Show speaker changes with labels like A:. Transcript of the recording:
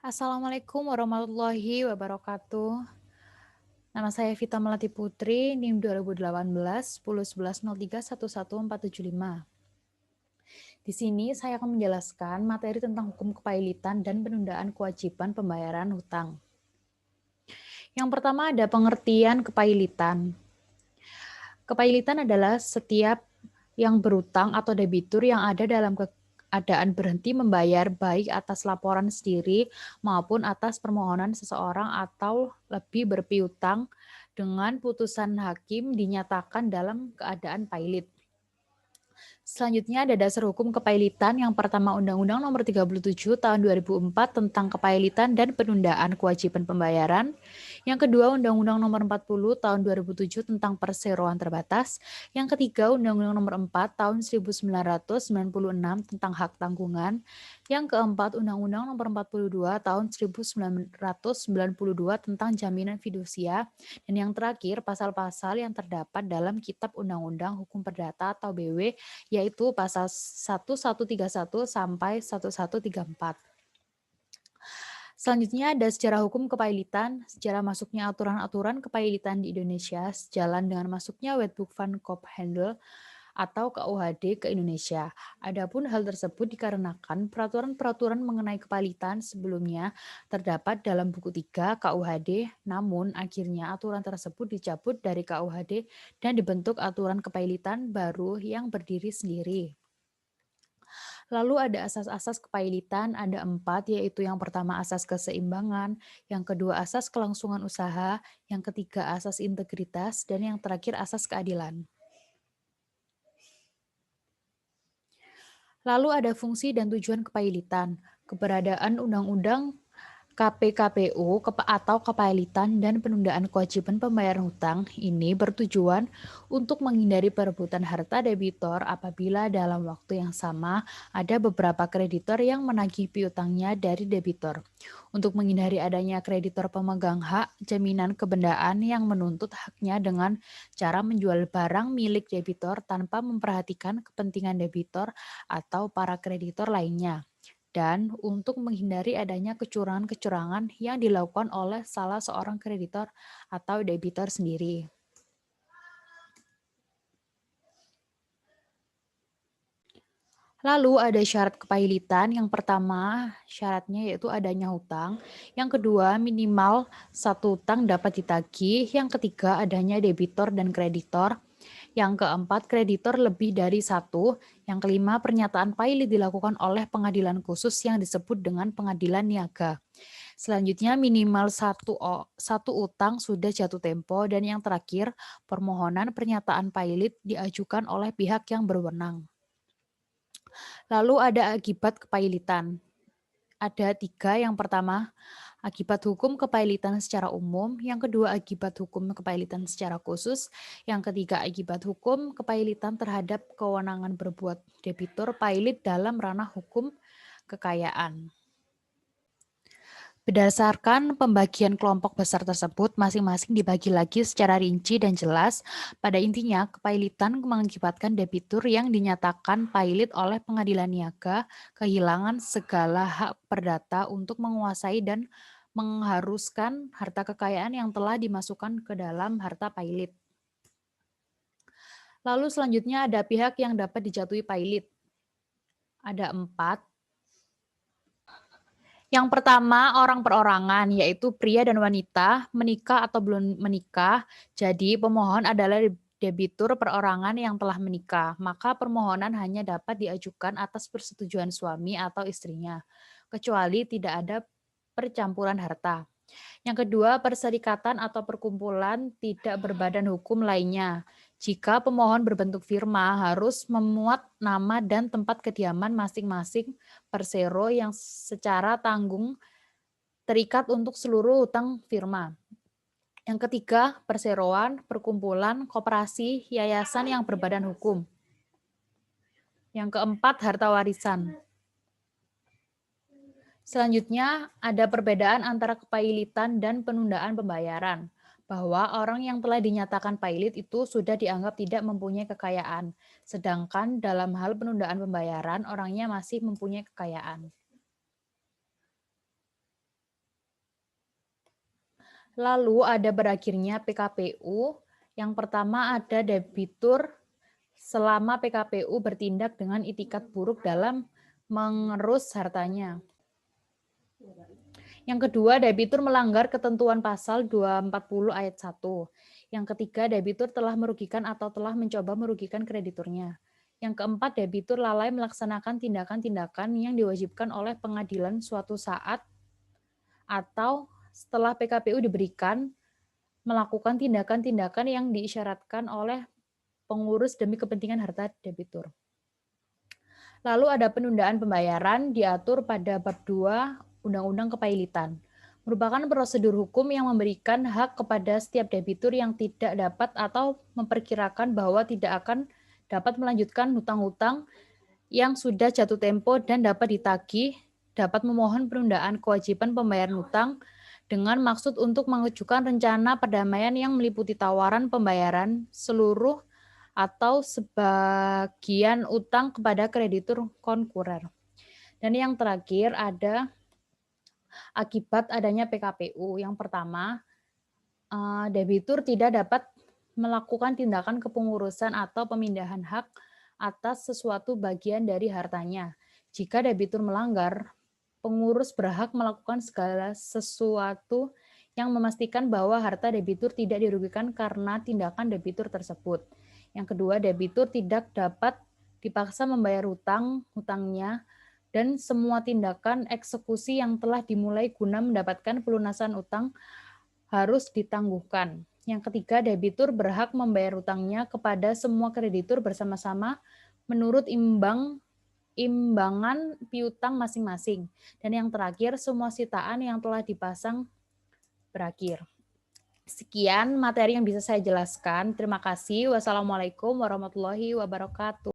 A: Assalamualaikum warahmatullahi wabarakatuh. Nama saya Vita Melati Putri, NIM 2018 101103114775. Di sini saya akan menjelaskan materi tentang hukum kepailitan dan penundaan kewajiban pembayaran hutang. Yang pertama ada pengertian kepailitan. Kepailitan adalah setiap yang berutang atau debitur yang ada dalam keadaan berhenti membayar baik atas laporan sendiri maupun atas permohonan seseorang atau lebih berpiutang dengan putusan hakim dinyatakan dalam keadaan pailit. Selanjutnya ada dasar hukum kepailitan. Yang pertama Undang-Undang Nomor 37 Tahun 2004 tentang kepailitan dan penundaan kewajiban pembayaran. Yang kedua Undang-Undang Nomor 40 Tahun 2007 tentang perseroan terbatas. Yang ketiga Undang-Undang Nomor 4 Tahun 1996 tentang hak tanggungan. Yang keempat Undang-Undang Nomor 42 Tahun 1992 tentang jaminan fidusia. Dan yang terakhir pasal-pasal yang terdapat dalam Kitab Undang-Undang Hukum Perdata atau BW, yaitu pasal 1131 sampai 1134. Selanjutnya ada sejarah hukum kepailitan. Sejarah masuknya aturan-aturan kepailitan di Indonesia sejalan dengan masuknya Wetboek van Koophandel atau KUHD ke Indonesia. Adapun hal tersebut dikarenakan peraturan-peraturan mengenai kepailitan sebelumnya terdapat dalam buku 3 KUHD, namun akhirnya aturan tersebut dicabut dari KUHD dan dibentuk aturan kepailitan baru yang berdiri sendiri. Lalu ada asas-asas kepailitan, ada 4, yaitu yang pertama asas keseimbangan, yang kedua asas kelangsungan usaha, yang ketiga asas integritas, dan yang terakhir asas keadilan. Lalu ada fungsi dan tujuan kepailitan. Keberadaan Undang-Undang KPKPU atau kepailitan dan penundaan kewajiban pembayaran hutang ini bertujuan untuk menghindari perebutan harta debitor apabila dalam waktu yang sama ada beberapa kreditor yang menagih piutangnya dari debitor. Untuk menghindari adanya kreditor pemegang hak jaminan kebendaan yang menuntut haknya dengan cara menjual barang milik debitor tanpa memperhatikan kepentingan debitor atau para kreditor lainnya. Dan untuk menghindari adanya kecurangan-kecurangan yang dilakukan oleh salah seorang kreditor atau debitor sendiri. Lalu ada syarat kepailitan. Yang pertama syaratnya yaitu adanya hutang. Yang kedua minimal satu hutang dapat ditagih. Yang ketiga adanya debitor dan kreditor. Yang keempat kreditor lebih dari satu. Yang kelima pernyataan pailit dilakukan oleh pengadilan khusus yang disebut dengan pengadilan niaga. Selanjutnya minimal satu utang sudah jatuh tempo. Dan yang terakhir permohonan pernyataan pailit diajukan oleh pihak yang berwenang. Lalu ada akibat kepailitan. Ada 3, yang pertama akibat hukum kepailitan secara umum, yang kedua akibat hukum kepailitan secara khusus, yang ketiga akibat hukum kepailitan terhadap kewenangan berbuat debitur pailit dalam ranah hukum kekayaan. Berdasarkan pembagian kelompok besar tersebut, masing-masing dibagi lagi secara rinci dan jelas. Pada intinya, kepailitan mengakibatkan debitur yang dinyatakan pailit oleh pengadilan niaga kehilangan segala hak perdata untuk menguasai dan mengharuskan harta kekayaan yang telah dimasukkan ke dalam harta pailit. Lalu selanjutnya ada pihak yang dapat dijatuhi pailit. Ada 4. Yang pertama, orang perorangan, yaitu pria dan wanita, menikah atau belum menikah. Jadi, pemohon adalah debitur perorangan yang telah menikah. Maka permohonan hanya dapat diajukan atas persetujuan suami atau istrinya, kecuali tidak ada percampuran harta. Yang kedua, perserikatan atau perkumpulan tidak berbadan hukum lainnya. Jika pemohon berbentuk firma, harus memuat nama dan tempat kediaman masing-masing persero yang secara tanggung terikat untuk seluruh hutang firma. Yang ketiga, perseroan, perkumpulan, koperasi, yayasan yang berbadan hukum. Yang keempat, harta warisan. Selanjutnya, ada perbedaan antara kepailitan dan penundaan pembayaran. Bahwa orang yang telah dinyatakan pailit itu sudah dianggap tidak mempunyai kekayaan. Sedangkan dalam hal penundaan pembayaran, orangnya masih mempunyai kekayaan. Lalu ada berakhirnya PKPU. Yang pertama ada debitur selama PKPU bertindak dengan itikat buruk dalam mengerus hartanya. Yang kedua, debitur melanggar ketentuan pasal 240 ayat 1. Yang ketiga, debitur telah merugikan atau telah mencoba merugikan krediturnya. Yang keempat, debitur lalai melaksanakan tindakan-tindakan yang diwajibkan oleh pengadilan suatu saat atau setelah PKPU diberikan, melakukan tindakan-tindakan yang diisyaratkan oleh pengurus demi kepentingan harta debitur. Lalu ada penundaan pembayaran diatur pada bab 2 Undang-Undang Kepailitan. Merupakan prosedur hukum yang memberikan hak kepada setiap debitur yang tidak dapat atau memperkirakan bahwa tidak akan dapat melanjutkan hutang-hutang yang sudah jatuh tempo dan dapat ditagih, dapat memohon penundaan kewajiban pembayaran hutang dengan maksud untuk mengajukan rencana perdamaian yang meliputi tawaran pembayaran seluruh atau sebagian utang kepada kreditur konkurer. Dan yang terakhir ada akibat adanya PKPU. Yang pertama, debitur tidak dapat melakukan tindakan kepengurusan atau pemindahan hak atas sesuatu bagian dari hartanya. Jika debitur melanggar, pengurus berhak melakukan segala sesuatu yang memastikan bahwa harta debitur tidak dirugikan karena tindakan debitur tersebut. Yang kedua, debitur tidak dapat dipaksa membayar hutangnya dan semua tindakan eksekusi yang telah dimulai guna mendapatkan pelunasan utang harus ditangguhkan. Yang ketiga, debitur berhak membayar hutangnya kepada semua kreditur bersama-sama menurut imbangan piutang masing-masing. Dan yang terakhir, semua sitaan yang telah dipasang berakhir. Sekian materi yang bisa saya jelaskan. Terima kasih. Wassalamualaikum warahmatullahi wabarakatuh.